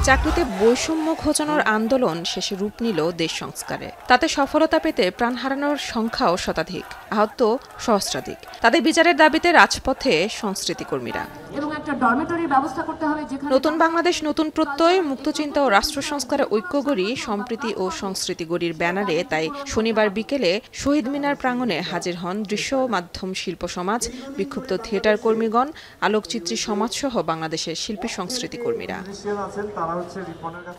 চাকরিতে বৈষম্য ঘোচানোর আন্দোলন শেষে রূপ নিল দেশ সংস্কারে। তাতে সফলতা পেতে প্রাণ হারানোর সংখ্যাও শতাধিক, আহত সহস্রাধিক। তাদের বিচারের দাবিতে রাজপথে সংস্কৃতি কর্মীরা। নতুন বাংলাদেশ নতুন প্রত্যয়, মুক্তচিন্তা ও রাষ্ট্র সংস্কারে ঐক্য গড়ি, সম্প্রীতি ও সংস্কৃতি গড়ির ব্যানারে তাই শনিবার বিকেলে শহীদ মিনার প্রাঙ্গণে হাজির হন দৃশ্য মাধ্যম শিল্প সমাজ, বিক্ষুব্ধ থিয়েটার কর্মীগণ, আলোকচিত্রী সমাজসহ বাংলাদেশের শিল্পী সংস্কৃতি কর্মীরা।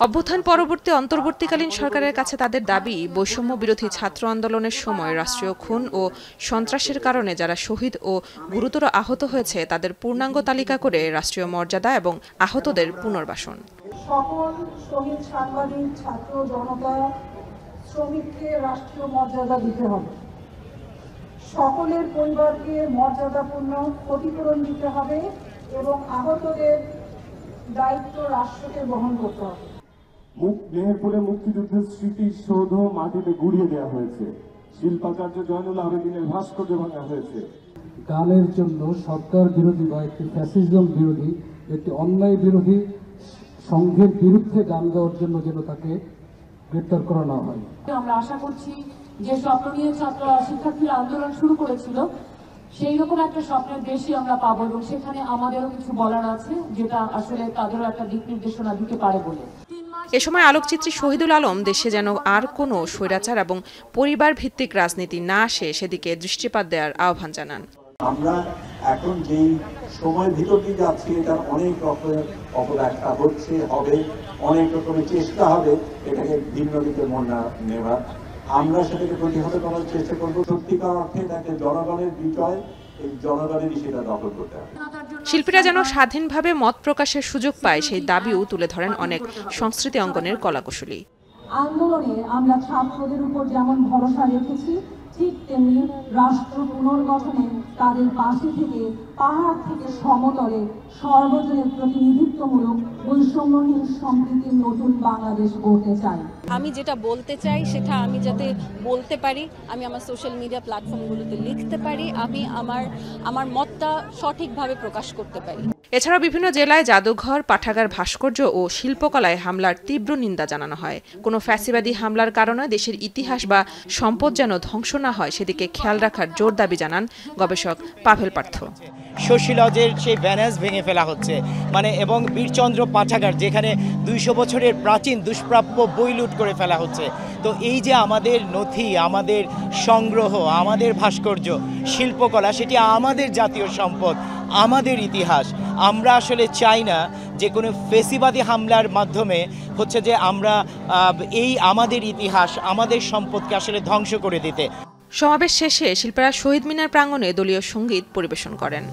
অভ্যুত্থান পরবর্তী অন্তর্বর্তীকালীন সরকারের কাছে তাদের দাবি, বৈষম্য বিরোধী ছাত্র আন্দোলনের সময় রাষ্ট্রীয় খুন ও সন্ত্রাসের কারণে যারা শহীদ ও গুরুতর আহত হয়েছে তাদের পূর্ণাঙ্গ তালিকা করে রাষ্ট্রীয় মর্যাদা এবং আহতদের পুনর্বাসন। সকল শহীদ সাংবাদিক, ছাত্র জনতা, শ্রমিককে রাষ্ট্রীয় মর্যাদা দিতে হবে। সকলের পরিবারকে মর্যাদাপূর্ণ ক্ষতিপূরণ দিতে হবে এবং আহতদের দায়িত্ব রাষ্ট্রকে বহন করতে হবে। মেহেরপুরে মুক্তিযুদ্ধের স্মৃতিসৌধ মাটিতে গুড়িয়ে দেওয়া হয়েছে। শিল্পাচার্য জয়নুল আবেদিনের ভাস্কর্য ভাঙা হয়েছে। গানের জন্য সরকার বিরোধী বা একটি ফ্যাসিজম বিরোধী, একটি অন্যায় বিরোধী সংঘের বিরুদ্ধে গান গাওয়ার জন্য যেন তাকে গ্রেপ্তার করা না হয়। আমরা আশা করছি যে স্বপ্ন নিয়ে শিক্ষার্থীরা আন্দোলন শুরু করেছিল, সেই রকম একটা স্বপ্নের দেশই আমরা পাবো এবং সেখানে আমাদেরও কিছু বলার আছে, যেটা আসলে তাদেরও একটা দিক নির্দেশনা দিতে পারে বলে। এ সময় আলোকচিত্রী শহীদুল আলম দেশে যেন আর কোনো স্বৈরাচার এবং পরিবার ভিত্তিক রাজনীতি না আসে সেদিকে দৃষ্টিপাত দেওয়ার আহ্বান জানান। আমরা এখন যে সময়ের ভিতর দিয়ে যাচ্ছি, এটা অনেক রকমের অপব্যাখ্যা হচ্ছে, হবে, অনেক রকমের চেষ্টা হবে এটাকে ভিন্ন দিকে মন নেওয়ার। আমরা সেটাকে প্রতিহত করার চেষ্টা করবো। সত্যিকার অর্থে এটাকে জনগণের বিজয়, এই জনগণেরই সেটা দখল করতে হবে। শিল্পীরা যেন স্বাধীনভাবে মত প্রকাশের সুযোগ পায় সেই দাবিও তুলে ধরেন অনেক সংস্কৃতি অঙ্গনের কলাকুশলী। আন্দোলনে আমরা ছাত্রদের উপর যেমন ভরসা রেখেছি, ঠিক তেমনি রাষ্ট্র পুনর্গঠনে তাদের পাশে থেকে পাহাড় থেকে সমতলে সর্বজনের প্রতিনিধিত্বমূলক বৈষম্যহীন সম্প্রীতির নতুন বাংলাদেশ গড়তে চাই। আমি যেটা বলতে চাই সেটা আমি যাতে বলতে পারি, আমি আমার সোশ্যাল মিডিয়া প্ল্যাটফর্মগুলোতে লিখতে পারি, আমি আমার মতটা সঠিকভাবে প্রকাশ করতে পারি। এছাড়াও বিভিন্ন জেলায় জাদুঘর, পাঠাগার, ভাস্কর্য ও শিল্পকলায় হামলার তীব্র নিন্দা জানানো হয়। কোনো ফ্যাসিবাদী হামলার কারণে দেশের ইতিহাস বা সম্পদ যেন ধ্বংস না হয় সেদিকে খেয়াল রাখার জোর দাবি জানান গবেষক পাভেল পার্থ। শশী লজের সেই ব্যানার্স ভেঙে ফেলা হচ্ছে, এবং বীরচন্দ্র পাঠাগার যেখানে 200 বছরের প্রাচীন দুষ্প্রাপ্য বই লুট করে ফেলা হচ্ছে। তো এই যে আমাদের নথি, আমাদের সংগ্রহ, আমাদের ভাস্কর্য, শিল্পকলা, সেটি আমাদের জাতীয় সম্পদ, আমাদের ইতিহাস। আমরা আসলে চাই না যে কোনো ফেসিবাদী হামলার মাধ্যমে যে আমরা এই আমাদের ইতিহাস, আমাদের সম্পদকে আসলে ধ্বংস করে দিতে। সমাবেশ শেষে শিল্পীরা শহীদ মিনার প্রাঙ্গণে দলীয় সঙ্গীত পরিবেশন করেন।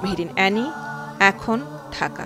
মেহেরিন অ্যানি, এখন, ঢাকা।